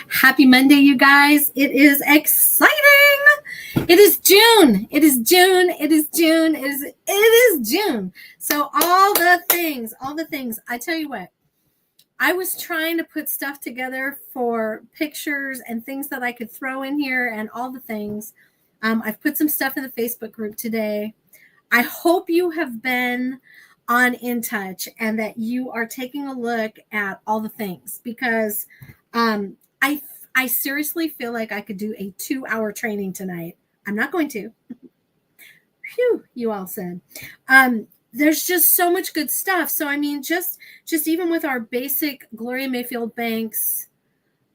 Happy Monday, you guys. It is exciting. It is June. It is June. It is June. It is June. So all the things. I tell you what, I was trying to put stuff together for pictures and things that I could throw in here and all the things. I've put some stuff in the Facebook group today. I hope you have been on In Touch and that you are taking a look at all the things, because I seriously feel like I could do a 2-hour training tonight. I'm not going to. Phew, you all said. There's just so much good stuff. So I mean, just even with our basic Gloria Mayfield Banks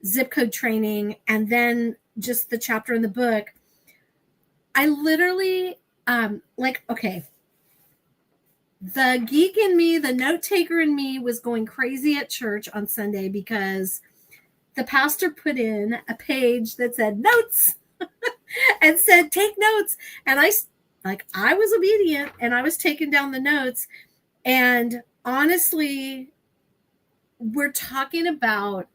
zip code training, and then just the chapter in the book, I literally okay. The geek in me, the note taker in me was going crazy at church on Sunday because the pastor put in a page that said notes and said, take notes. And I was obedient and I was taking down the notes. And honestly, we're talking about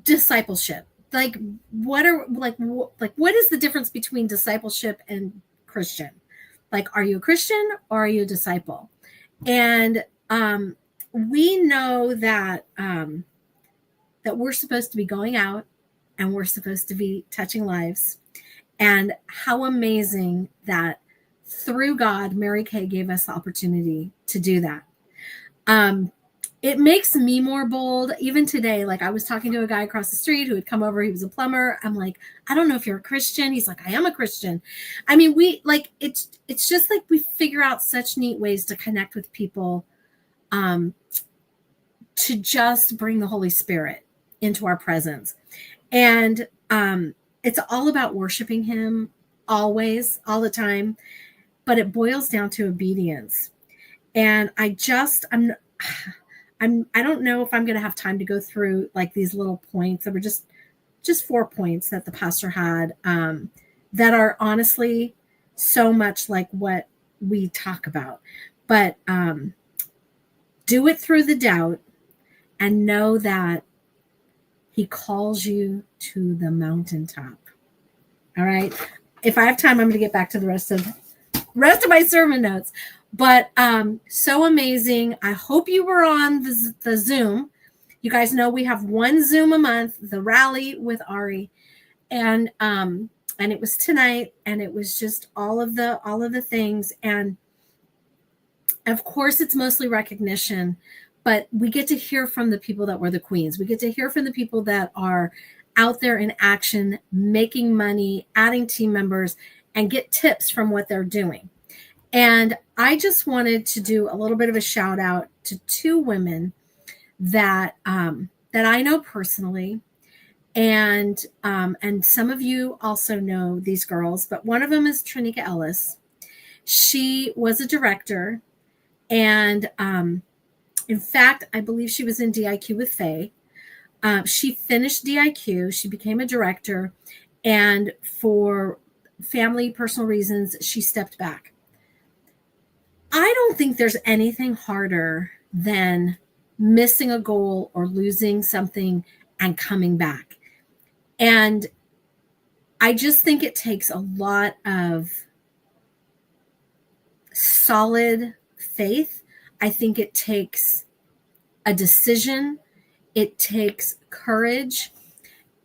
discipleship. What is the difference between discipleship and Christian? Are you a Christian or are you a disciple? And we know that that we're supposed to be going out and we're supposed to be touching lives. And how amazing that through God, Mary Kay gave us the opportunity to do that. It makes me more bold. Even today, I was talking to a guy across the street who had come over. He was a plumber. I'm like, I don't know if you're a Christian. He's like, I am a Christian. I mean, it's just we figure out such neat ways to connect with people, to just bring the Holy Spirit into our presence. And it's all about worshiping him always, all the time. But it boils down to obedience. And I don't know if I'm going to have time to go through these little points that were just 4 points that the pastor had, that are honestly so much like what we talk about. But do it through the doubt and know that he calls you to the mountaintop. All right. If I have time, I'm going to get back to the rest of my sermon notes. But so amazing. I hope you were on the Zoom. You guys know we have one Zoom a month, the rally with Ari. And it was tonight, and it was just all of the things. And of course, it's mostly recognition, but we get to hear from the people that were the queens. We get to hear from the people that are out there in action, making money, adding team members, and get tips from what they're doing. And I just wanted to do a little bit of a shout out to 2 women that I know personally, and some of you also know these girls. But one of them is Trinika Ellis. She was a director, and in fact, I believe she was in DIQ with Faye. She finished DIQ. She became a director, and for family, personal reasons, she stepped back. I don't think there's anything harder than missing a goal or losing something and coming back. And I just think it takes a lot of solid faith. I think it takes a decision. It takes courage,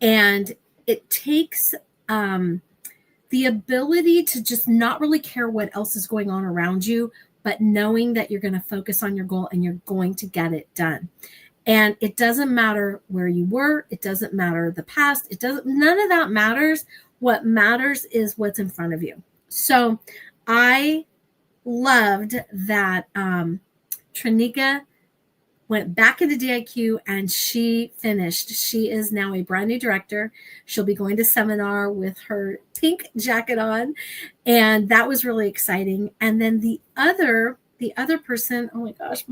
and it takes the ability to just not really care what else is going on around you, but knowing that you're going to focus on your goal and you're going to get it done. And it doesn't matter where you were. It doesn't matter the past. None of that matters. What matters is what's in front of you. So I loved that Trinika went back into DIQ and she finished. She is now a brand new director. She'll be going to seminar with her pink jacket on. And that was really exciting. And then the other person, oh my gosh,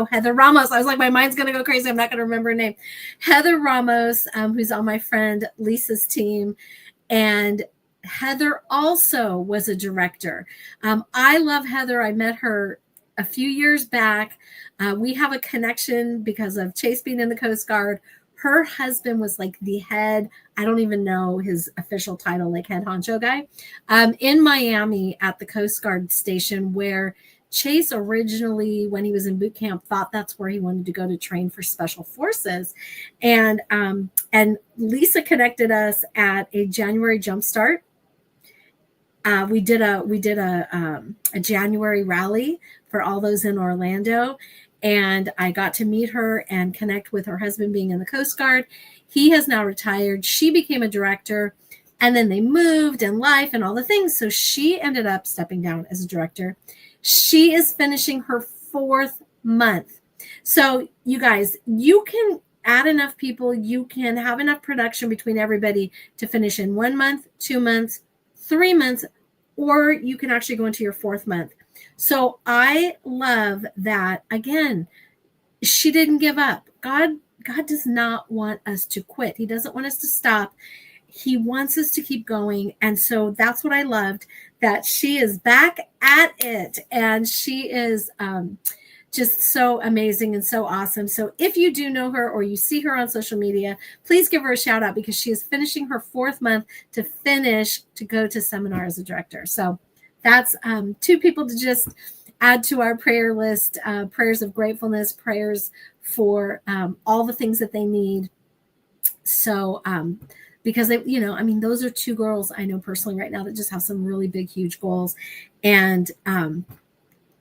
Heather Ramos. I was like, my mind's going to go crazy. I'm not going to remember her name. Heather Ramos, who's on my friend Lisa's team. And Heather also was a director. I love Heather. I met her a few years back. We have a connection because of Chase being in the Coast Guard. Her husband was like the head, I don't even know his official title, like head honcho guy, in Miami at the Coast Guard station, where Chase originally, when he was in boot camp, thought that's where he wanted to go to train for special forces. And Lisa connected us at a January Jumpstart. We did a January rally for all those in Orlando, and I got to meet her and connect with her husband being in the Coast Guard. He has now retired. She became a director, and then they moved and life and all the things. So she ended up stepping down as a director. She is finishing her 4th month. So you guys, you can add enough people, you can have enough production between everybody to finish in 1 month, 2 months, 3 months, or you can actually go into your 4th month. So I love that. Again, she didn't give up. God does not want us to quit. He doesn't want us to stop. He wants us to keep going. And so that's what I loved, that she is back at it. And she is just so amazing and so awesome. So if you do know her or you see her on social media, please give her a shout out, because she is finishing her 4th month to go to seminar as a director. So that's 2 people to just add to our prayer list, prayers of gratefulness, prayers for all the things that they need. So, because they, those are 2 girls I know personally right now that just have some really big, huge goals. And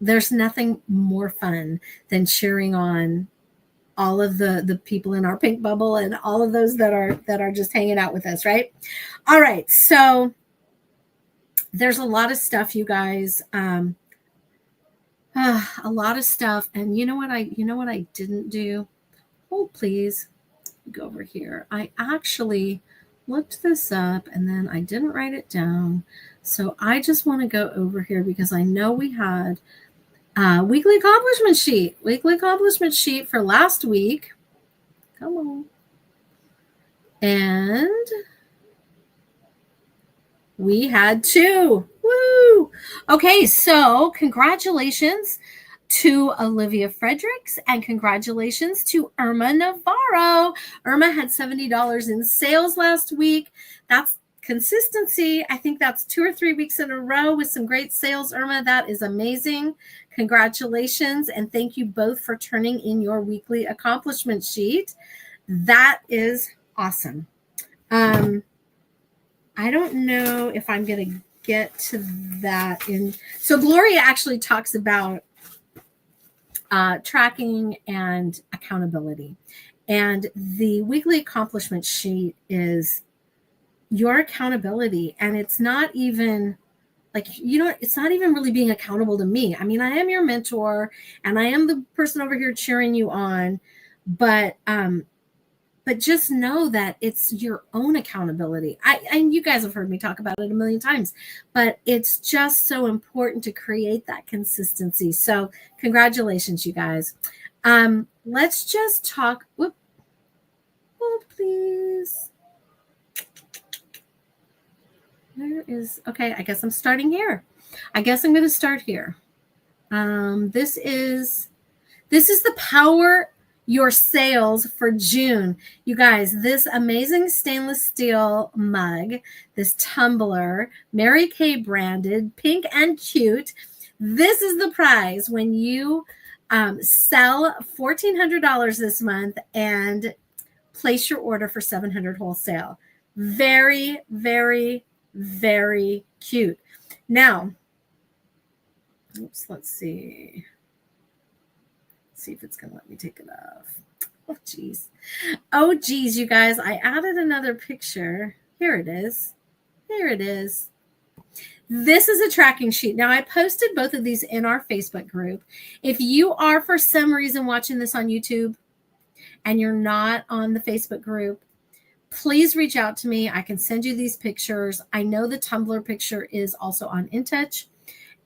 there's nothing more fun than cheering on all of the people in our pink bubble and all of those that are just hanging out with us, right? All right. So there's a lot of stuff, you guys. A lot of stuff. And you know what I didn't do? Hold, please. Go over here. I actually looked this up and then I didn't write it down. So I just want to go over here because I know we had weekly accomplishment sheet for last week. Come on. And we had 2. Woo! Okay, so congratulations to Olivia Fredericks and congratulations to Irma Navarro. Irma had $70 in sales last week. That's consistency. I think that's 2 or 3 weeks in a row with some great sales, Irma. That is amazing. Congratulations. And thank you both for turning in your weekly accomplishment sheet. That is awesome. I don't know if I'm going to get to that in. So Gloria actually talks about tracking and accountability. And the weekly accomplishment sheet is your accountability. And it's not even it's not even really being accountable to me. I mean, I am your mentor and I am the person over here cheering you on, but just know that it's your own accountability. And you guys have heard me talk about it a million times, but it's just so important to create that consistency. So congratulations, you guys. Let's just talk. Hold, please. Where is, okay, I guess I'm starting here. I guess I'm going to start here. This is the Power Your Sales for June. You guys, this amazing stainless steel mug, this tumbler, Mary Kay branded, pink and cute. This is the prize when you sell $1,400 this month and place your order for $700 wholesale. Very, very, very cute. Now, let's see. See if it's going to let me take it off. Oh, geez. Oh, geez, you guys. I added another picture. Here it is. Here it is. This is a tracking sheet. Now, I posted both of these in our Facebook group. If you are, for some reason, watching this on YouTube and you're not on the Facebook group, please reach out to me. I can send you these pictures. I know the Tumblr picture is also on InTouch,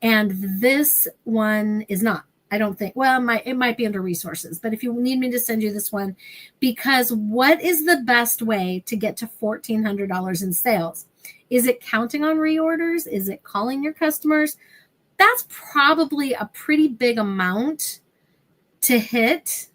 and this one is not. I don't think. Well, it might be under resources, but if you need me to send you this one, because what is the best way to get to $1,400 in sales? Is it counting on reorders? Is it calling your customers? That's probably a pretty big amount to hit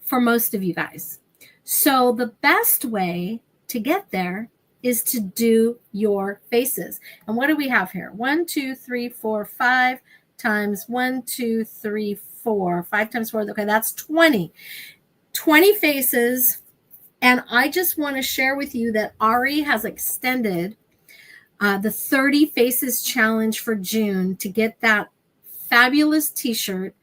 for most of you guys. So the best way to get there is to do your faces. And what do we have here? 1, 2, 3, 4, 5 times 1, 2, 3, 4. 5 times 4. Okay, that's 20. 20 faces. And I just want to share with you that Ari has extended the 30 Faces Challenge for June to get that fabulous t-shirt.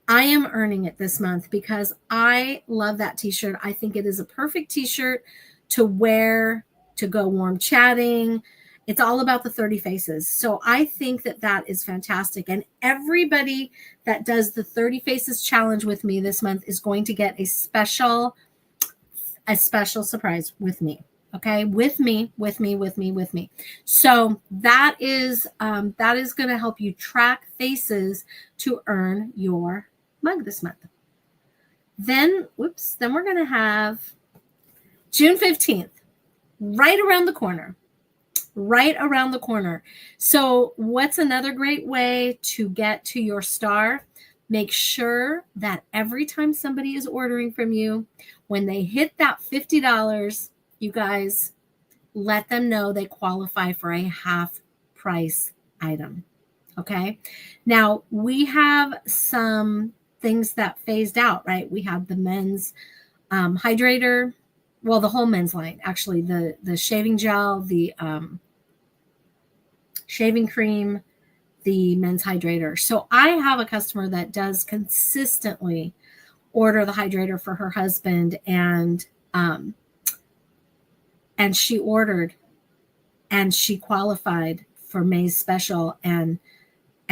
I am earning it this month because I love that t-shirt. I think it is a perfect t-shirt to wear, to go warm chatting. It's all about the 30 faces. So I think that that is fantastic. And everybody that does the 30 Faces Challenge with me this month is going to get a special surprise with me. Okay, with me. So that is going to help you track faces to earn your mug this month. Then we're going to have June 15th, right around the corner. So what's another great way to get to your star? Make sure that every time somebody is ordering from you, when they hit that $50, you guys let them know they qualify for a half price item. Okay. Now we have some things that phased out, right? We have the men's hydrator. Well, the whole men's line, actually, the shaving gel, the shaving cream, the men's hydrator. So I have a customer that does consistently order the hydrator for her husband, and she ordered and she qualified for May's special, and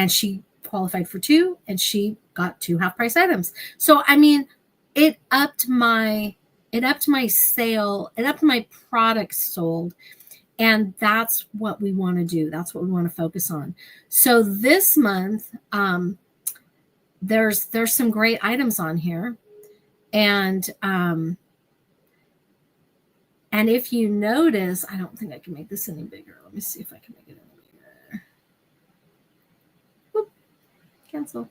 she qualified for 2, and she got 2 half price items. So I mean, it upped my sale, it upped my products sold. And that's what we want to do. That's what we want to focus on. So this month, there's some great items on here. And if you notice, I don't think I can make this any bigger. Let me see if I can make it any bigger. Whoop, cancel.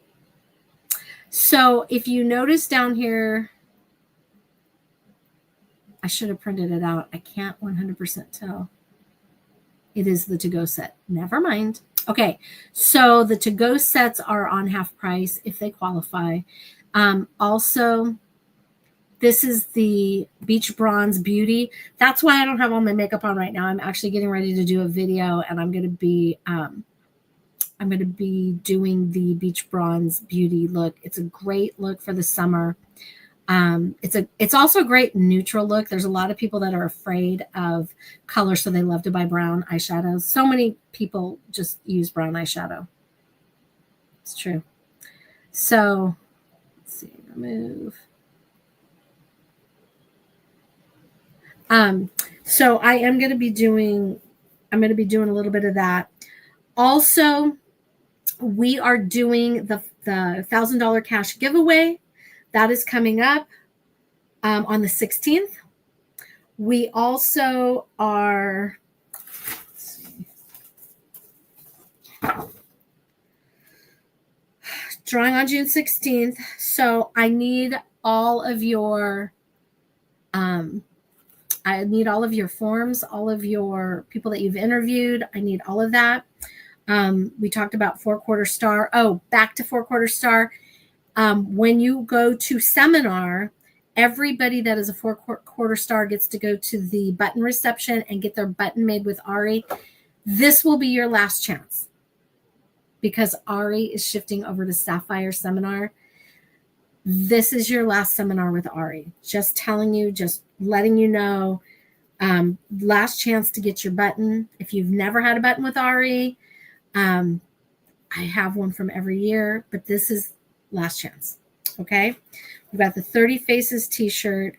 So if you notice down here, I should have printed it out. I can't 100% tell. It is the to-go set. Never mind. Okay, so the to-go sets are on half price if they qualify. Also, this is the Beach Bronze Beauty. That's why I don't have all my makeup on right now. I'm actually getting ready to do a video, and I'm going to be doing the Beach Bronze Beauty look. It's a great look for the summer. It's also a great neutral look. There's a lot of people that are afraid of color, so they love to buy brown eyeshadows. So many people just use brown eyeshadow. It's true. So let's see, remove. So I am going to be doing a little bit of that. Also, we are doing the $1,000 cash giveaway. That is coming up on the 16th. We also are drawing on June 16th. So I need all of your forms, all of your people that you've interviewed. I need all of that. We talked about 4-quarter star. Oh, back to 4-quarter star. When you go to seminar, everybody that is a 4-quarter star gets to go to the button reception and get their button made with Ari. This will be your last chance because Ari is shifting over to Sapphire Seminar. This is your last seminar with Ari. Just telling you, just letting you know, last chance to get your button. If you've never had a button with Ari, I have one from every year, but this is last chance. Okay. We've got the 30 Faces t-shirt.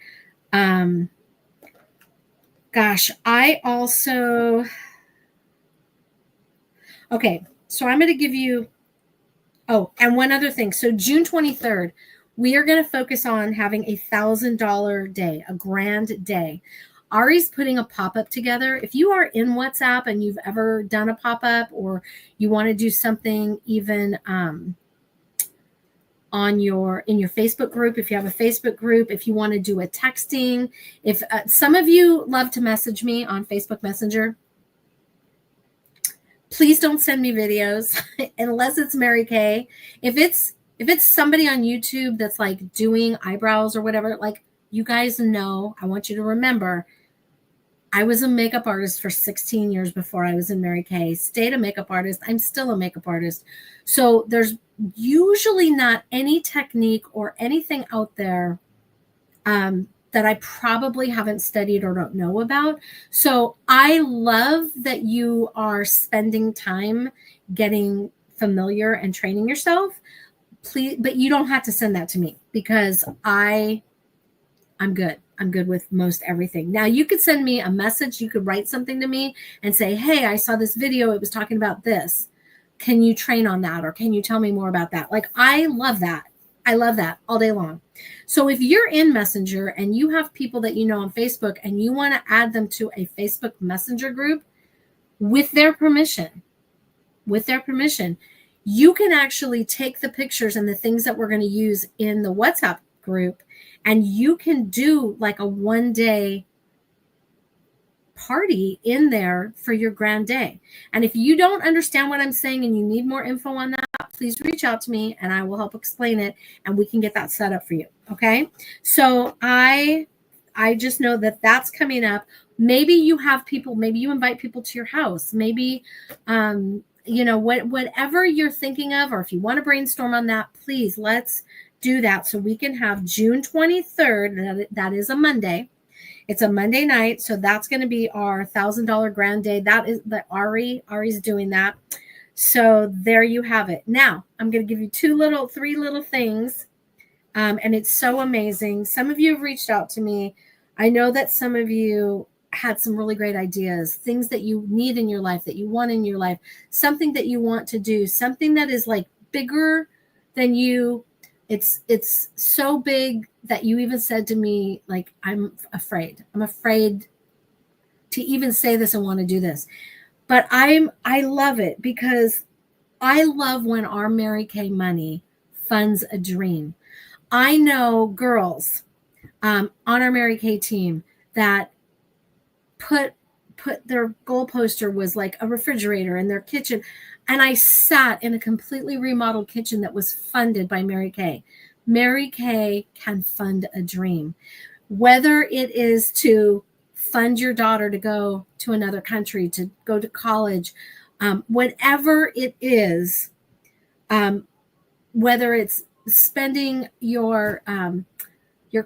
Gosh, I also, okay. So I'm going to give you, and one other thing. So June 23rd, we are going to focus on having $1,000 day, a grand day. Ari's putting a pop-up together. If you are in WhatsApp and you've ever done a pop-up, or you want to do something even in your Facebook group, if you have a Facebook group, if you want to do a texting, if some of you love to message me on Facebook Messenger, please don't send me videos unless it's Mary Kay. If it's somebody on YouTube that's like doing eyebrows or whatever, like, you guys know, I want you to remember, I was a makeup artist for 16 years before I was in Mary Kay. Stayed a makeup artist. I'm still a makeup artist. So there's usually not any technique or anything out there that I probably haven't studied or don't know about. So I love that you are spending time getting familiar and training yourself. Please, but you don't have to send that to me, because I'm good. I'm good with most everything. Now, you could send me a message. You could write something to me and say, hey, I saw this video. It was talking about this. Can you train on that? Or can you tell me more about that? Like, I love that. I love that all day long. So if you're in Messenger and you have people that you know on Facebook and you want to add them to a Facebook Messenger group with their permission, you can actually take the pictures and the things that we're going to use in the WhatsApp group, and you can do like a one-day party in there for your grand day. And if you don't understand what I'm saying and you need more info on that, please reach out to me and I will help explain it, and we can get that set up for you. Okay. So I just know that that's coming up. Maybe you have people, maybe you invite people to your house, maybe, whatever you're thinking of, or if you want to brainstorm on that, please, let's do that so we can have June 23rd. That is a Monday. It's a Monday night. So that's going to be our $1,000 grand day. That is the Ari's doing that. So there you have it. Now I'm going to give you three little things. And it's so amazing. Some of you have reached out to me. I know that some of you had some really great ideas, things that you need in your life, that you want in your life, something that you want to do, something that is like bigger than you. It's so big that you even said to me, like, I'm afraid to even say this and want to do this. But I love it, because I love when our Mary Kay money funds a dream. I know girls on our Mary Kay team that put their goal poster was like a refrigerator in their kitchen. And I sat in a completely remodeled kitchen that was funded by Mary Kay. Mary Kay can fund a dream, whether it is to fund your daughter to go to another country, to go to college, whatever it is, whether it's spending your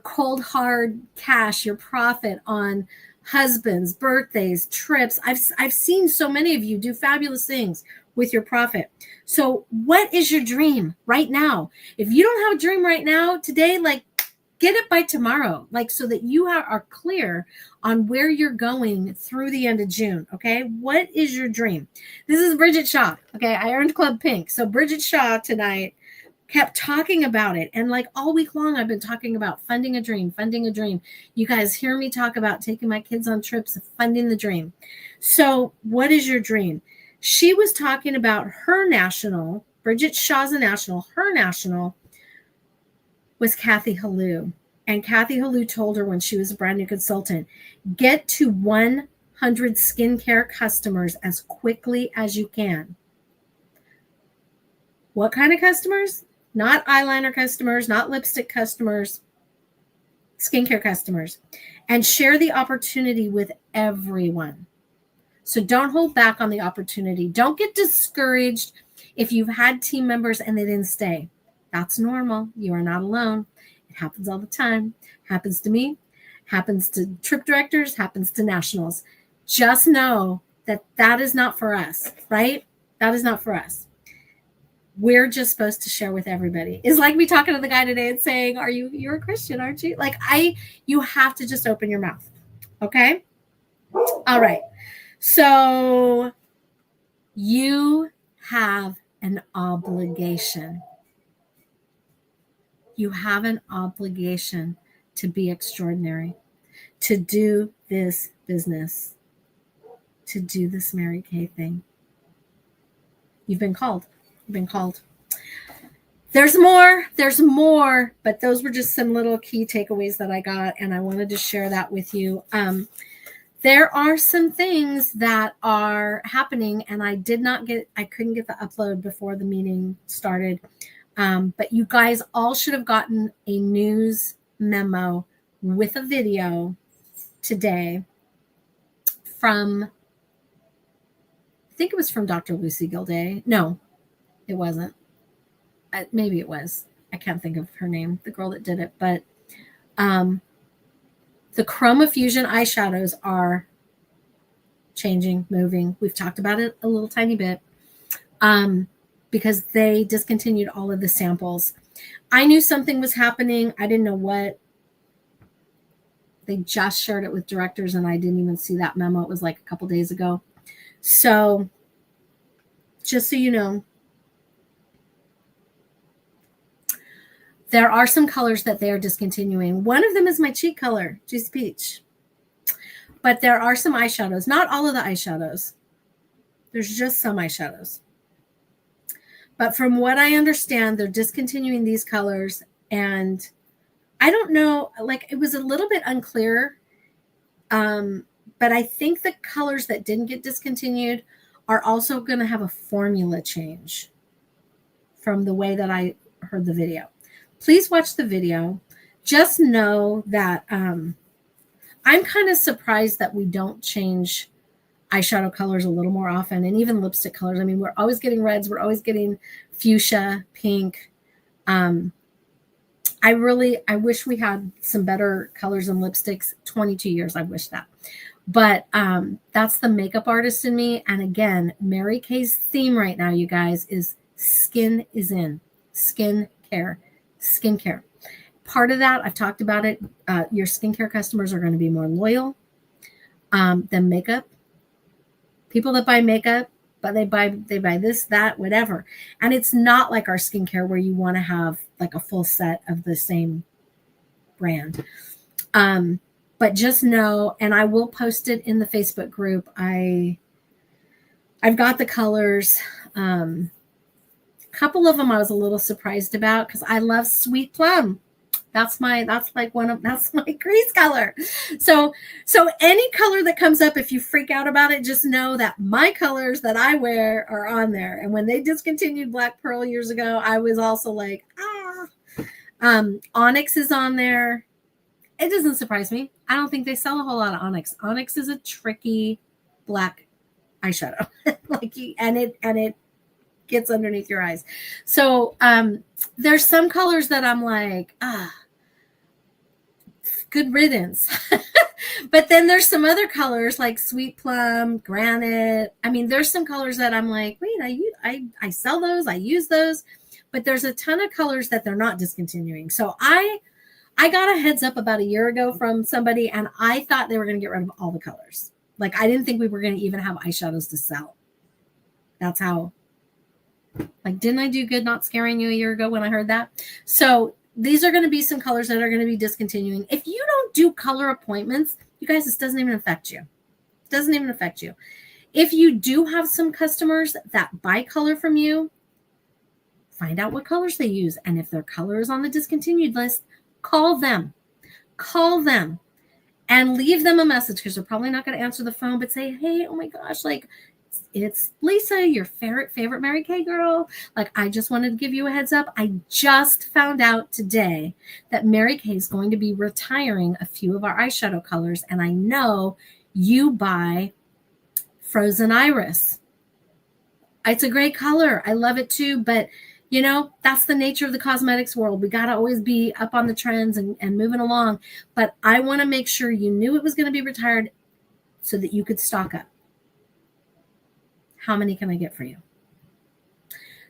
cold hard cash, your profit on husbands, birthdays, trips. I've seen so many of you do fabulous things with your profit. So what is your dream right now? If you don't have a dream right now, today, like, get it by tomorrow, like, so that you are clear on where you're going through the end of June. Okay. What is your dream? This is Bridget Shaw. Okay. I earned Club Pink. So Bridget Shaw tonight kept talking about it. And like all week long, I've been talking about funding a dream. You guys hear me talk about taking my kids on trips, funding the dream. So what is your dream? She was talking about her national, Bridget Shaw's a national, her national was Kathy Halou. And Kathy Halou told her when she was a brand new consultant, get to 100 skincare customers as quickly as you can. What kind of customers? Not eyeliner customers, not lipstick customers, skincare customers, and share the opportunity with everyone. So don't hold back on the opportunity. Don't get discouraged if you've had team members and they didn't stay. That's normal. You are not alone. It happens all the time. Happens to me, happens to trip directors, happens to nationals. Just know that that is not for us, right? That is not for us. We're just supposed to share with everybody. It's like me talking to the guy today and saying, you're a Christian, aren't you? Like, you have to just open your mouth. Okay. All right. So you have an obligation. You have an obligation to be extraordinary. to do this business, to do this Mary Kay thing. You've been called. You've been called. There's more, but those were just some little key takeaways that I got, and I wanted to share that with you. There are some things that are happening, and I couldn't get the upload before the meeting started. But you guys all should have gotten a news memo with a video today from, I think it was from Dr. Lucy Gilday. No, it wasn't. Maybe it was. I can't think of her name, the girl that did it. But the Chroma Fusion eyeshadows are changing, moving. We've talked about it a little tiny bit because they discontinued all of the samples. I knew something was happening. I didn't know what. They just shared it with directors, and I didn't even see that memo. It was like a couple days ago. So just so you know, there are some colors that they are discontinuing. One of them is my cheek color, Juicy Peach. But there are some eyeshadows. Not all of the eyeshadows. There's just some eyeshadows. But from what I understand, they're discontinuing these colors. And I don't know, like it was a little bit unclear. But I think the colors that didn't get discontinued are also going to have a formula change from the way that I heard the video. Please watch the video. Just know that I'm kind of surprised that we don't change eyeshadow colors a little more often, and even lipstick colors. I mean, we're always getting reds. We're always getting fuchsia, pink. I wish we had some better colors in lipsticks. 22 years, I wish that. But that's the makeup artist in me. And again, Mary Kay's theme right now, you guys, is skin is in. Skincare. Part of that, I've talked about it. Your skincare customers are going to be more loyal than makeup. People that buy makeup, but they buy this, that, whatever. And it's not like our skincare where you want to have like a full set of the same brand. But just know, and I will post it in the Facebook group. I've got the colors. A couple of them I was a little surprised about because I love Sweet Plum. That's my crease color. So any color that comes up, if you freak out about it, just know that my colors that I wear are on there. And when they discontinued Black Pearl years ago, I was also like, Onyx is on there. It doesn't surprise me. I don't think they sell a whole lot of Onyx. Onyx is a tricky black eyeshadow. and it gets underneath your eyes. So there's some colors that I'm like, good riddance. But then there's some other colors like Sweet Plum, Granite. I mean, there's some colors that I'm like, wait, I sell those, I use those. But there's a ton of colors that they're not discontinuing. So I got a heads up about a year ago from somebody, and I thought they were going to get rid of all the colors. Like, I didn't think we were going to even have eyeshadows to sell. That's how, like, didn't I do good not scaring you a year ago when I heard that? So these are going to be some colors that are going to be discontinuing. If you don't do color appointments, you guys, this doesn't even affect you. It doesn't even affect you. If you do have some customers that buy color from you, find out what colors they use. And if their color is on the discontinued list, call them and leave them a message, because they're probably not going to answer the phone, but say, hey, oh my gosh, like, it's Lisa, your favorite Mary Kay girl. Like, I just wanted to give you a heads up. I just found out today that Mary Kay is going to be retiring a few of our eyeshadow colors. And I know you buy Frozen Iris. It's a great color. I love it too. But you know, that's the nature of the cosmetics world. We got to always be up on the trends and moving along. But I want to make sure you knew it was going to be retired so that you could stock up. How many can I get for you?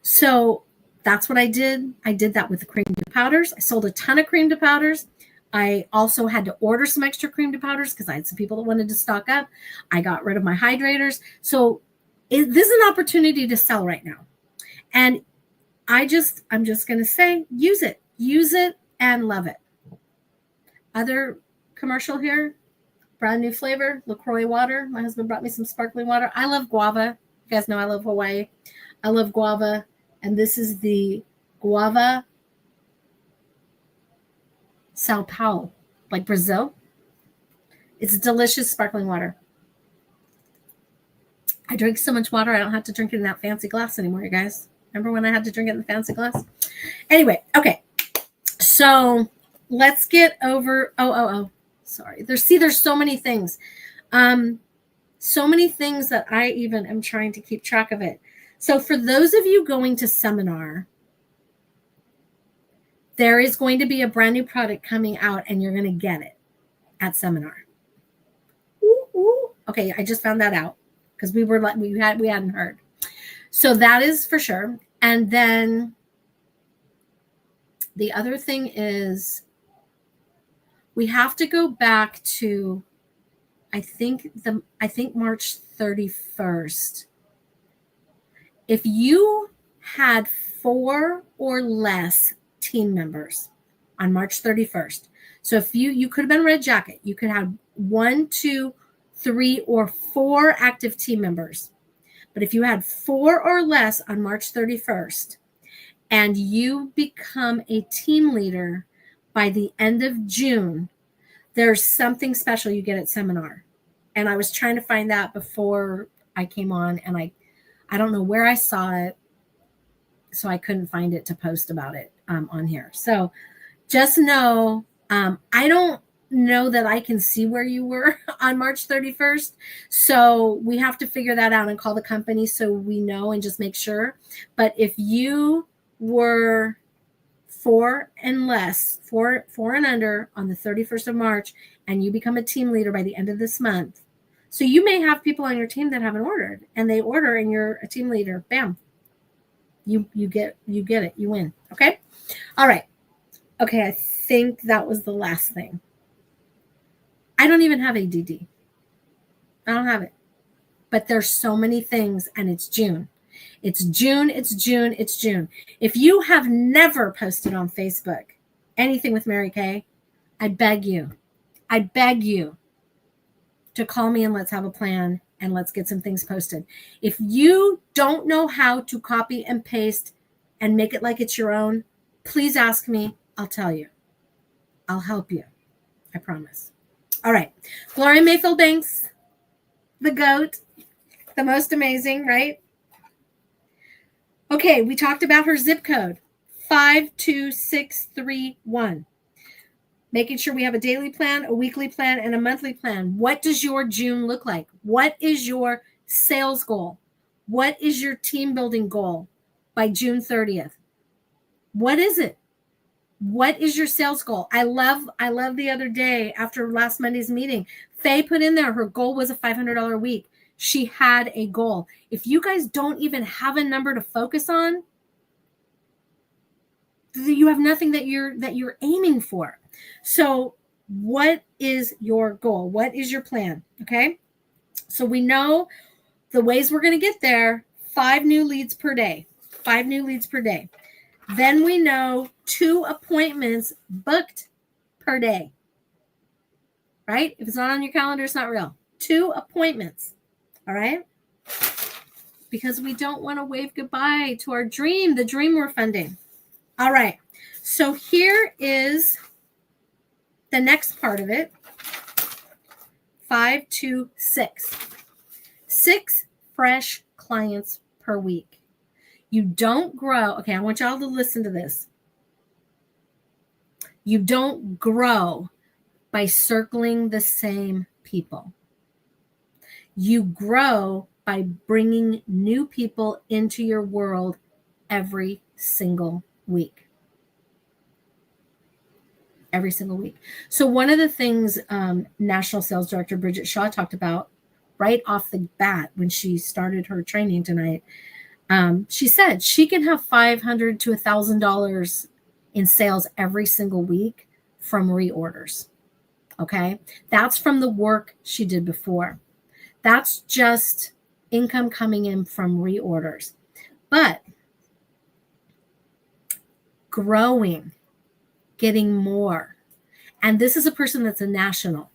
So that's what I did. I did that with the cream to powders. I sold a ton of cream to powders. I also had to order some extra cream to powders because I had some people that wanted to stock up. I got rid of my hydrators. So this is an opportunity to sell right now. And I'm just going to say, use it and love it. Other commercial here. Brand new flavor, LaCroix water. My husband brought me some sparkling water. I love guava. You guys know I love Hawaii. I love guava. And this is the guava Sao Paulo, like Brazil. It's delicious sparkling water. I drink so much water, I don't have to drink it in that fancy glass anymore, you guys. Remember when I had to drink it in the fancy glass? Anyway, okay. So let's get over. Sorry. There's so many things. So many things that I even am trying to keep track of it. So for those of you going to seminar, there is going to be a brand new product coming out and you're going to get it at seminar. Ooh. Okay, I just found that out because we hadn't heard. So that is for sure. And then the other thing is we have to go back to I think March 31st. If you had 4 or less team members on March 31st. So if you could have been Red Jacket, you could have 1, 2, 3, or 4 active team members. But if you had 4 or less on March 31st and you become a team leader by the end of June, there's something special you get at seminar. And I was trying to find that before I came on, and I don't know where I saw it, so I couldn't find it to post about it on here. So just know, I don't know that I can see where you were on March 31st. So we have to figure that out and call the company so we know and just make sure. But if you were 4 and less, 4 and under on the 31st of March, and you become a team leader by the end of this month. So you may have people on your team that haven't ordered, and they order and you're a team leader. Bam. You get it. You win. Okay. All right. Okay. I think that was the last thing. I don't even have ADD. I don't have it. But there's so many things, and it's June. It's June. If you have never posted on Facebook anything with Mary Kay, I beg you to call me and let's have a plan and let's get some things posted. If you don't know how to copy and paste and make it like it's your own, please ask me. I'll tell you. I'll help you. I promise. All right. Gloria Mayfield Banks, the GOAT, the most amazing, right? Okay, we talked about her zip code, 52631. Making sure we have a daily plan, a weekly plan, and a monthly plan. What does your June look like? What is your sales goal? What is your team building goal by June 30th? What is it? What is your sales goal? I love the other day after last Monday's meeting, Faye put in there her goal was a $500 a week. She had a goal. If you guys don't even have a number to focus on, you have nothing that you're aiming for. So what is your goal? What is your plan? Okay. So we know the ways we're going to get there. 5 new leads per day. Then we know 2 appointments booked per day. Right? If it's not on your calendar, it's not real. 2 appointments. All right. Because we don't want to wave goodbye to our dream, the dream we're funding. All right. So here is the next part of it. 5 to 6. 6 fresh clients per week. You don't grow. Okay, I want y'all to listen to this. You don't grow by circling the same people. You grow by bringing new people into your world every single week. Every single week. So one of the things National Sales Director Bridget Shaw talked about right off the bat when she started her training tonight, she said she can have $500 to $1,000 in sales every single week from reorders. Okay. That's from the work she did before. That's just income coming in from reorders. But growing, getting more, And this is a person that's a national.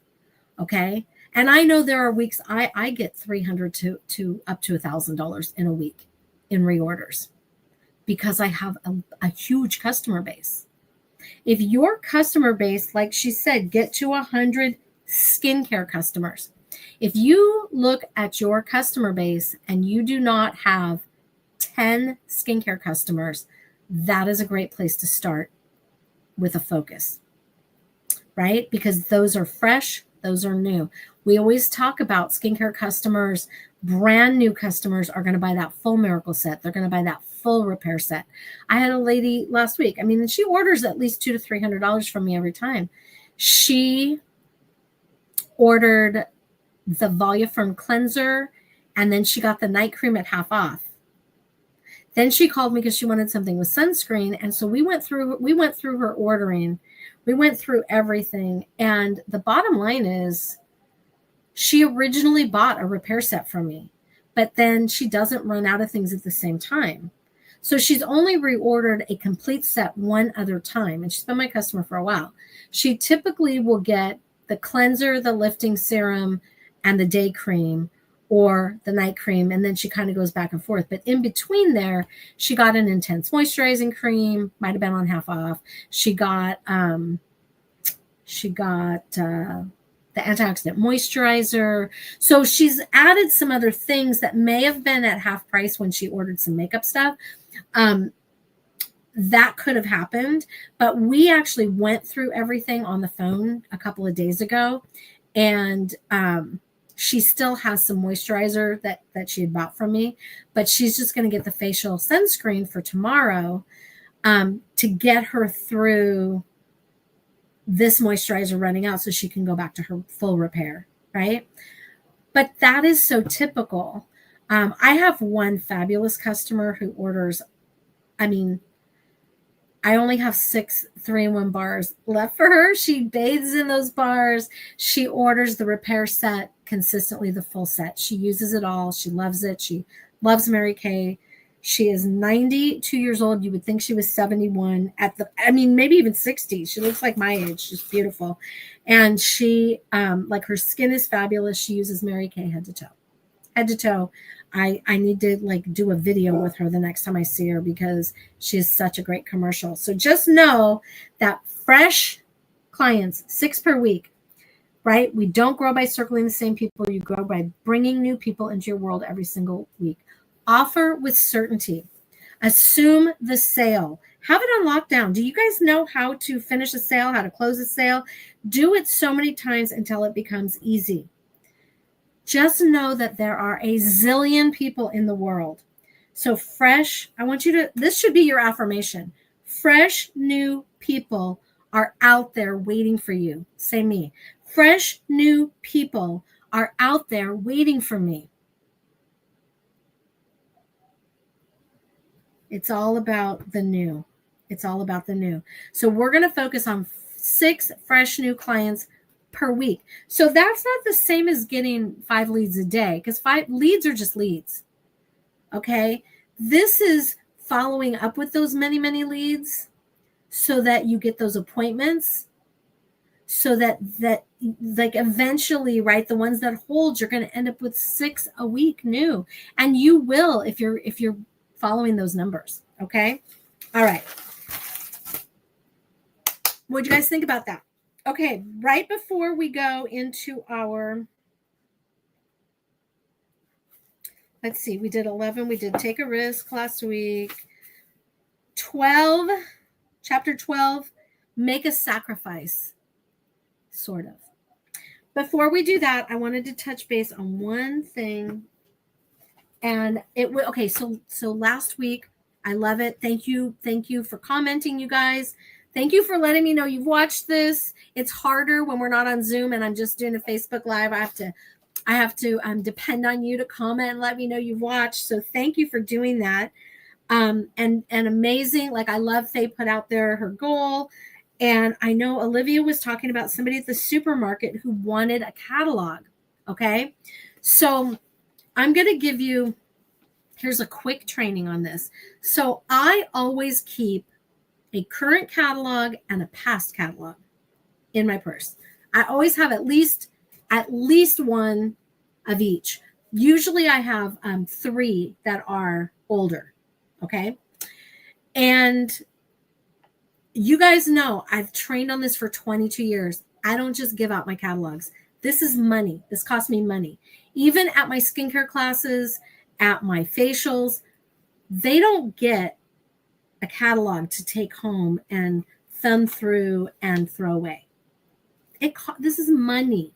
Okay. And I know there are weeks I get $300 to up to $1,000 in a week in reorders because I have a huge customer base. If your customer base, like she said, get to 100 skincare customers. If you look at your customer base and you do not have 10 skincare customers, that is a great place to start with a focus, right? Because those are fresh, those are new. We always talk about skincare customers, brand new customers are going to buy that full miracle set. They're going to buy that full repair set. I had a lady last week. I mean, she orders at least $200 to $300 from me every time. She ordered the Voluform cleanser, and then she got the night cream at half off. Then she called me because she wanted something with sunscreen, and so we went through her ordering. We went through everything, and the bottom line is she originally bought a repair set from me, but then she doesn't run out of things at the same time. So she's only reordered a complete set one other time, and she's been my customer for a while. She typically will get the cleanser, the lifting serum, and the day cream or the night cream, and then she kind of goes back and forth. But in between there, she got an intense moisturizing cream, might have been on half off. She got the antioxidant moisturizer. So she's added some other things that may have been at half price when she ordered some makeup stuff. That could have happened, but we actually went through everything on the phone a couple of days ago, and she still has some moisturizer that she had bought from me, but she's just going to get the facial sunscreen for tomorrow to get her through this moisturizer running out so she can go back to her full repair, right? But that is so typical. I have one fabulous customer who orders, I only have 6 3-in-1 bars left for her. She bathes in those bars. She orders the repair set consistently, the full set. She uses it all. She loves it. She loves Mary Kay. She is 92 years old. You would think she was 71 maybe even 60. She looks like my age. She's beautiful. And she, her skin is fabulous. She uses Mary Kay head to toe. Head to toe. I need to do a video with her the next time I see her because she is such a great commercial. So just know that fresh clients, 6 per week, right? We don't grow by circling the same people. You grow by bringing new people into your world every single week. Offer with certainty. Assume the sale. Have it on lockdown. Do you guys know how to finish a sale, how to close a sale? Do it so many times until it becomes easy. Just know that there are a zillion people in the world. So this should be your affirmation. Fresh, new people are out there waiting for you. Say me. Fresh, new people are out there waiting for me. It's all about the new. It's all about the new. So we're going to focus on 6 fresh new clients per week. So that's not the same as getting 5 leads a day, because 5 leads are just leads. Okay. This is following up with those many, many leads so that you get those appointments, so that eventually, right, the ones that hold, you're going to end up with 6 a week new. And you will if you're following those numbers. Okay. All right. What do you guys think about that? Okay, right before we go into let's see, we did 11, we did Take a Risk last week. 12, chapter 12, Make a Sacrifice, sort of. Before we do that, I wanted to touch base on one thing. And so last week, I love it. Thank you for commenting, you guys. Thank you for letting me know you've watched this. It's harder when we're not on Zoom and I'm just doing a Facebook Live. I have to depend on you to comment and let me know you've watched. So thank you for doing that. And amazing. I love Faye put out there her goal. And I know Olivia was talking about somebody at the supermarket who wanted a catalog. Okay. So I'm going to give you, here's a quick training on this. So I always keep a current catalog and a past catalog. in my purse. I always have at least one of each. Usually I have 3 that are older. Okay. And you guys know I've trained on this for 22 years. I don't just give out my catalogs. This is money. This costs me money. Even at my skincare classes, at my facials, they don't get a catalog to take home and thumb through and throw away. This is money.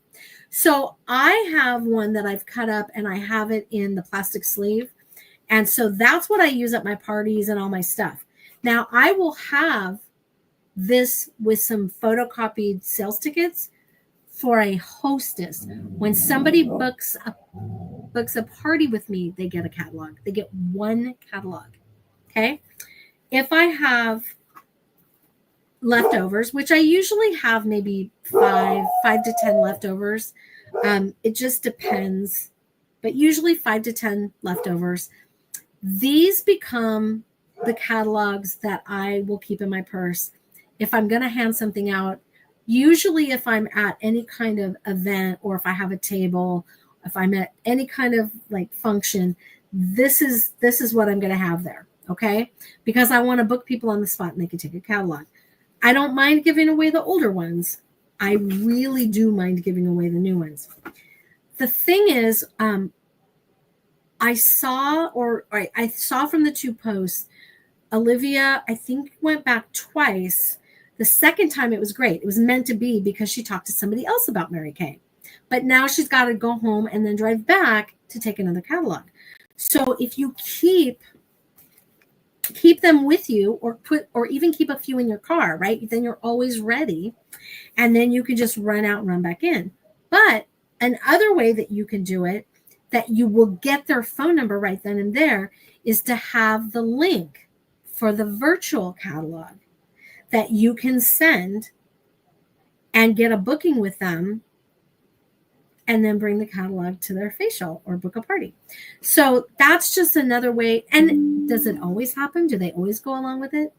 So I have one that I've cut up and I have it in the plastic sleeve. And so that's what I use at my parties and all my stuff. Now I will have this with some photocopied sales tickets for a hostess. When somebody books a party with me, they get a catalog. They get 1 catalog. Okay. If I have leftovers, which I usually have maybe 5 to 10 leftovers. It just depends, but usually 5 to 10 leftovers. These become the catalogs that I will keep in my purse. If I'm going to hand something out, usually if I'm at any kind of event or if I have a table, if I'm at any kind of like function, this is what I'm going to have there. Okay. Because I want to book people on the spot and they can take a catalog. I don't mind giving away the older ones. I really do mind giving away the new ones. The thing is, I saw from the 2 posts, Olivia, I think, went back twice. The second time it was great. It was meant to be because she talked to somebody else about Mary Kay. But now she's got to go home and then drive back to take another catalog. So if you keep them with you or even keep a few in your car, right? Then you're always ready. And then you can just run out and run back in. But another way that you can do it, that you will get their phone number right then and there, is to have the link for the virtual catalog that you can send and get a booking with them and then bring the catalog to their facial or book a party. So that's just another way. And does it always happen? Do they always go along with it?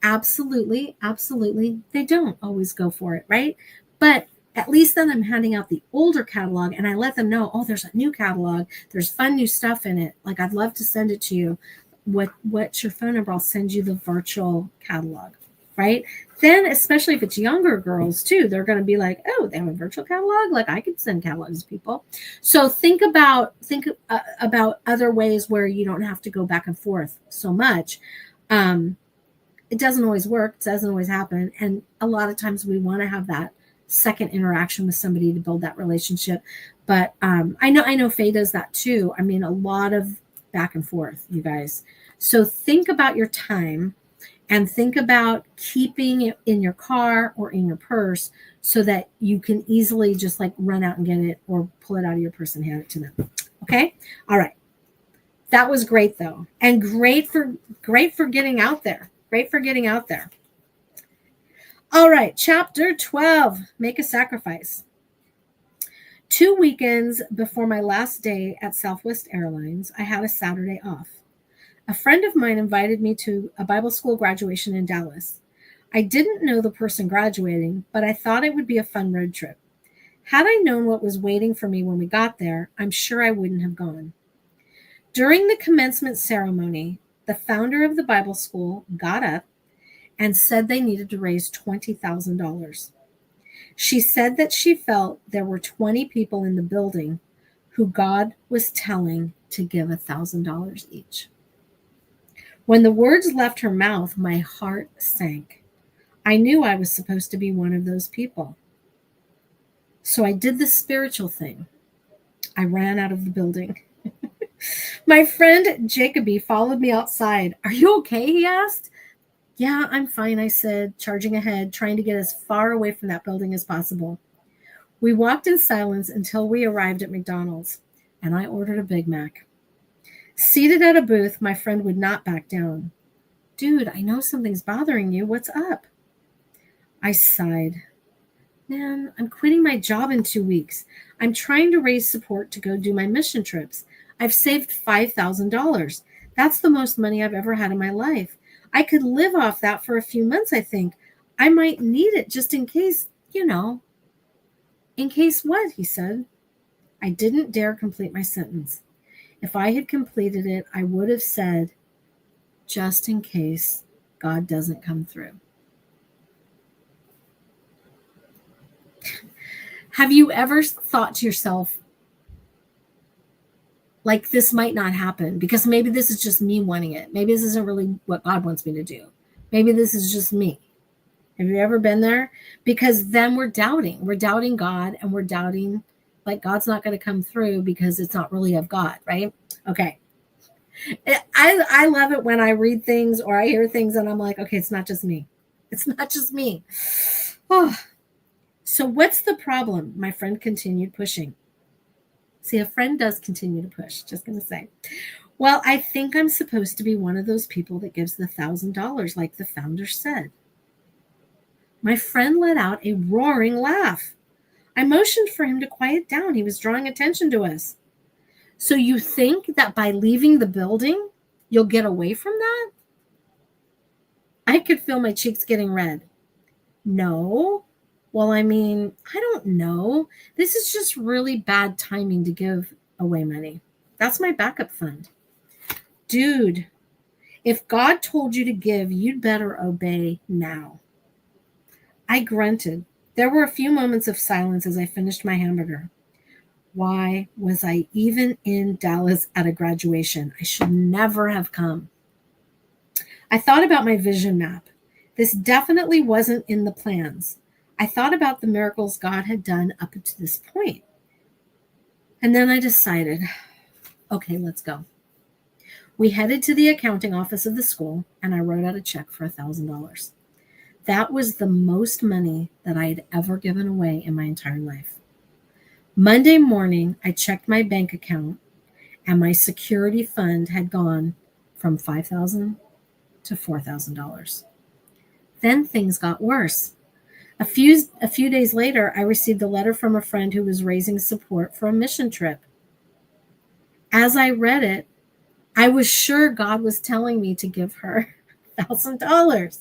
Absolutely. Absolutely. They don't always go for it, right? But at least then I'm handing out the older catalog and I let them know, oh, there's a new catalog. There's fun new stuff in it. Like, I'd love to send it to you. What's your phone number? I'll send you the virtual catalog, right? Then, especially if it's younger girls too, they're going to be like, oh, they have a virtual catalog. Like, I could send catalogs to people. So think about other ways where you don't have to go back and forth so much. It doesn't always work. It doesn't always happen. And a lot of times we want to have that second interaction with somebody to build that relationship. But I know Faye does that too. I mean, a lot of back and forth, you guys. So think about your time and think about keeping it in your car or in your purse so that you can easily just like run out and get it or pull it out of your purse and hand it to them. Okay. All right. That was great though. And great for getting out there. Great for getting out there. All right. Chapter 12, make a sacrifice. 2 weekends before my last day at Southwest Airlines, I had a Saturday off. A friend of mine invited me to a Bible school graduation in Dallas. I didn't know the person graduating, but I thought it would be a fun road trip. Had I known what was waiting for me when we got there, I'm sure I wouldn't have gone. During the commencement ceremony, the founder of the Bible school got up and said they needed to raise $20,000. She said that she felt there were 20 people in the building who God was telling to give $1,000 each. When the words left her mouth, my heart sank. I knew I was supposed to be one of those people. So I did the spiritual thing. I ran out of the building. My friend Jacoby followed me outside. Are you okay? He asked. Yeah, I'm fine, I said, charging ahead, trying to get as far away from that building as possible. We walked in silence until we arrived at McDonald's, and I ordered a Big Mac. Seated at a booth, my friend would not back down. Dude, I know something's bothering you. What's up? I sighed. Man, I'm quitting my job in 2 weeks. I'm trying to raise support to go do my mission trips. I've saved $5,000. That's the most money I've ever had in my life. I could live off that for a few months, I think. I might need it just in case You know, in case what, he said. I didn't dare complete my sentence. If I had completed it, I would have said, just in case God doesn't come through. Have you ever thought to yourself, like, this might not happen because maybe this is just me wanting it. Maybe this isn't really what God wants me to do. Maybe this is just me. Have you ever been there? Because then we're doubting. We're doubting God, and we're doubting, like, God's not going to come through because it's not really of God, right? Okay. I love it when I read things or I hear things and I'm like, okay, it's not just me. It's not just me. Oh. So what's the problem? My friend continued pushing. See, a friend does continue to push, just going to say. Well, I think I'm supposed to be one of those people that gives the $1,000 like the founder said. My friend let out a roaring laugh. I motioned for him to quiet down. He was drawing attention to us. So you think that by leaving the building, you'll get away from that? I could feel my cheeks getting red. No. Well, I mean, I don't know. This is just really bad timing to give away money. That's my backup fund. Dude, if God told you to give, you'd better obey now. I grunted. There were a few moments of silence as I finished my hamburger. Why was I even in Dallas at a graduation? I should never have come. I thought about my vision map. This definitely wasn't in the plans. I thought about the miracles God had done up to this point. And then I decided, okay, let's go. We headed to the accounting office of the school, and I wrote out a check for $1,000. That was the most money that I had ever given away in my entire life. Monday morning, I checked my bank account, and my security fund had gone from $5,000 to $4,000. Then things got worse. A few days later, I received a letter from a friend who was raising support for a mission trip. As I read it, I was sure God was telling me to give her $1,000.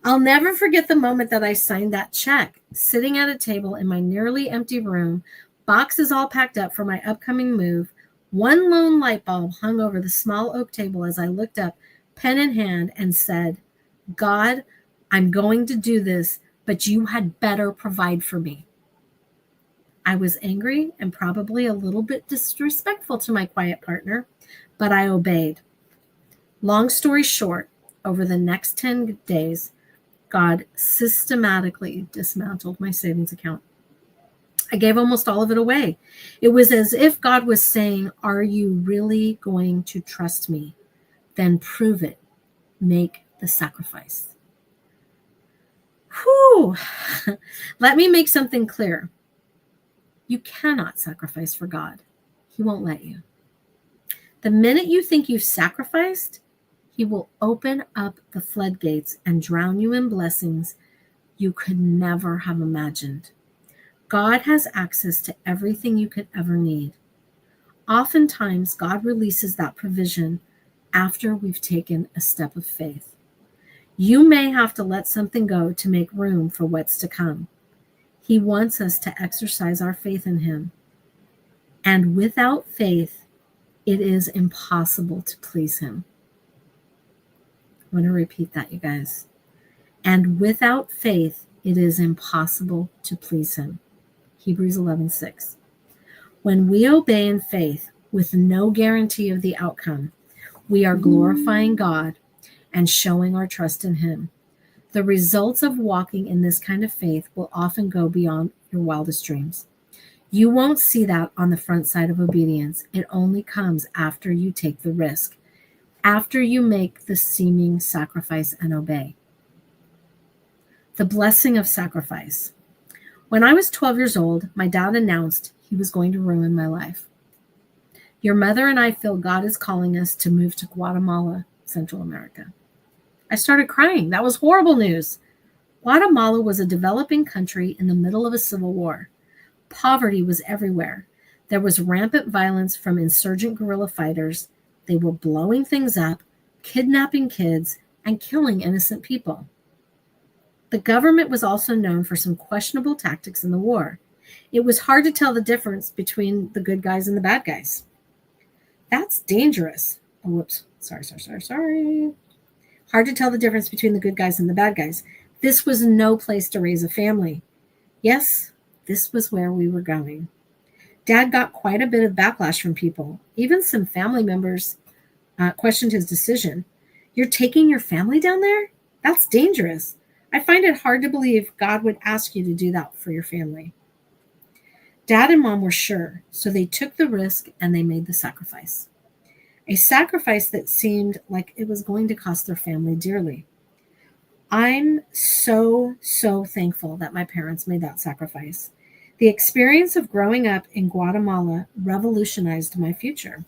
I'll never forget the moment that I signed that check, sitting at a table in my nearly empty room, boxes all packed up for my upcoming move. One lone light bulb hung over the small oak table as I looked up, pen in hand, and said, God, I'm going to do this, but you had better provide for me. I was angry and probably a little bit disrespectful to my quiet partner, but I obeyed. Long story short, over the next 10 days, God systematically dismantled my savings account. I gave almost all of it away. It was as if God was saying, are you really going to trust me? Then prove it. Make the sacrifice. Whew. Let me make something clear. You cannot sacrifice for God. He won't let you. The minute you think you've sacrificed, He will open up the floodgates and drown you in blessings you could never have imagined. God has access to everything you could ever need. Oftentimes, God releases that provision after we've taken a step of faith. You may have to let something go to make room for what's to come. He wants us to exercise our faith in Him. And without faith, it is impossible to please Him. I want to repeat that, you guys. And without faith, it is impossible to please Him. Hebrews 11:6. When we obey in faith with no guarantee of the outcome, we are glorifying God and showing our trust in Him. The results of walking in this kind of faith will often go beyond your wildest dreams. You won't see that on the front side of obedience. It only comes after you take the risk, after you make the seeming sacrifice and obey. The blessing of sacrifice. When I was 12 years old, my dad announced he was going to ruin my life. Your mother and I feel God is calling us to move to Guatemala, Central America. I started crying. That was horrible news. Guatemala was a developing country in the middle of a civil war. Poverty was everywhere. There was rampant violence from insurgent guerrilla fighters. They were blowing things up, kidnapping kids, and killing innocent people. The government was also known for some questionable tactics in the war. It was hard to tell the difference between the good guys and the bad guys. That's dangerous. Oh, whoops. Sorry. Hard to tell the difference between the good guys and the bad guys. This was no place to raise a family. Yes, this was where we were going. Dad got quite a bit of backlash from people. Even some family members questioned his decision. You're taking your family down there? That's dangerous. I find it hard to believe God would ask you to do that for your family. Dad and Mom were sure, so they took the risk and they made the sacrifice. A sacrifice that seemed like it was going to cost their family dearly. I'm so thankful that my parents made that sacrifice. The experience of growing up in Guatemala revolutionized my future.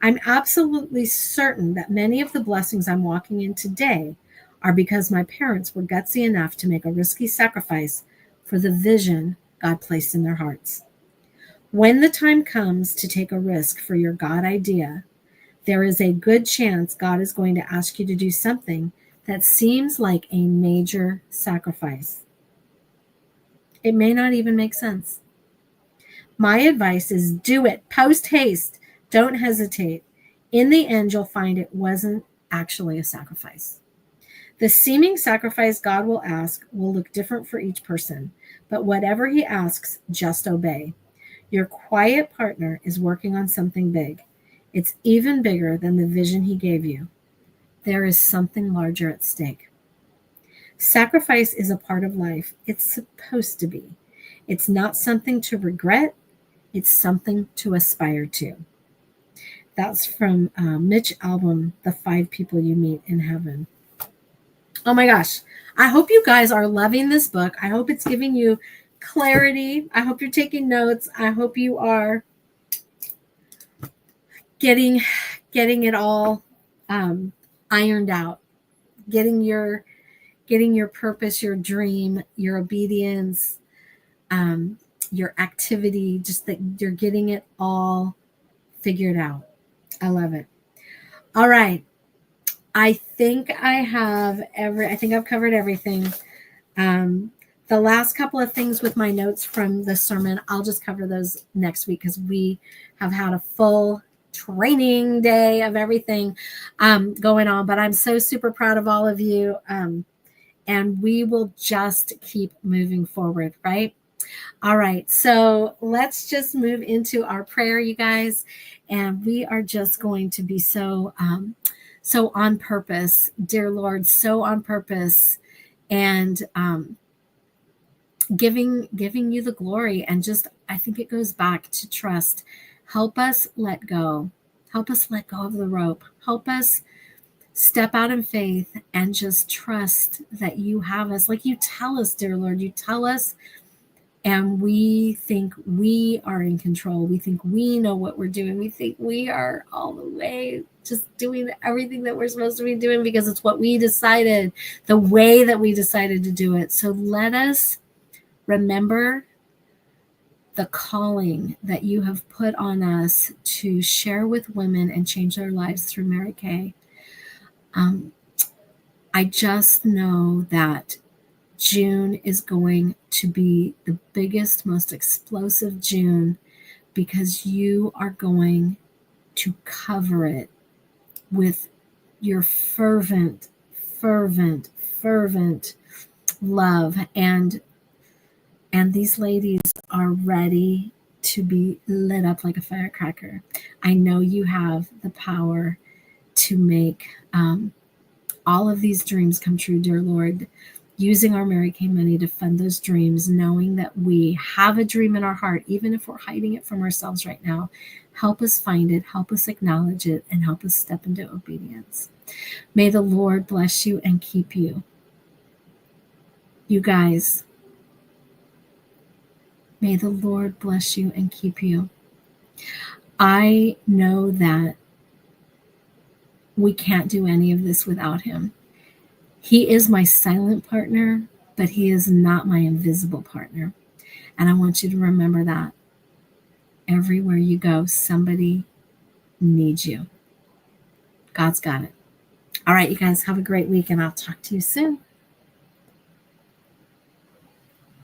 I'm absolutely certain that many of the blessings I'm walking in today are because my parents were gutsy enough to make a risky sacrifice for the vision God placed in their hearts. When the time comes to take a risk for your God idea, there is a good chance God is going to ask you to do something that seems like a major sacrifice. It may not even make sense. My advice is do it. Post haste. Don't hesitate. In the end, you'll find it wasn't actually a sacrifice. The seeming sacrifice God will ask will look different for each person, but whatever he asks, just obey. Your quiet partner is working on something big. It's even bigger than the vision he gave you. There is something larger at stake. Sacrifice is a part of life. It's supposed to be. It's not something to regret. It's something to aspire to. That's from Mitch Albom, The 5 People You Meet in Heaven. Oh my gosh. I hope you guys are loving this book. I hope it's giving you clarity. I hope you're taking notes. I hope you are getting it all ironed out, getting your purpose, your dream, your obedience, your activity, just that you're getting it all figured out. I love it. All right. I think I've covered everything. The last couple of things with my notes from the sermon, I'll just cover those next week because we have had a full training day of everything going on. But I'm so super proud of all of you. And we will just keep moving forward, right? All right. So let's just move into our prayer, you guys. And we are just going to be so on purpose, dear Lord, so on purpose, and giving you the glory. And just, I think it goes back to trust. Help us let go. Help us let go of the rope. Help us step out in faith and just trust that you have us. Like you tell us, dear Lord, you tell us, and we think we are in control. We think we know what we're doing. We think we are all the way just doing everything that we're supposed to be doing because it's what we decided, the way that we decided to do it. So let us remember the calling that you have put on us to share with women and change their lives through Mary Kay. I just know that June is going to be the biggest, most explosive June because you are going to cover it with your fervent love. And these ladies are ready to be lit up like a firecracker. I know you have the power to make all of these dreams come true, dear Lord, using our Mary Kay money to fund those dreams, knowing that we have a dream in our heart, even if we're hiding it from ourselves right now. Help us find it, help us acknowledge it, and help us step into obedience. May the Lord bless you and keep you. You guys, may the Lord bless you and keep you. I know that we can't do any of this without him. He is my silent partner, but he is not my invisible partner. And I want you to remember that. Everywhere you go, somebody needs you. God's got it. All right, you guys, have a great week, and I'll talk to you soon.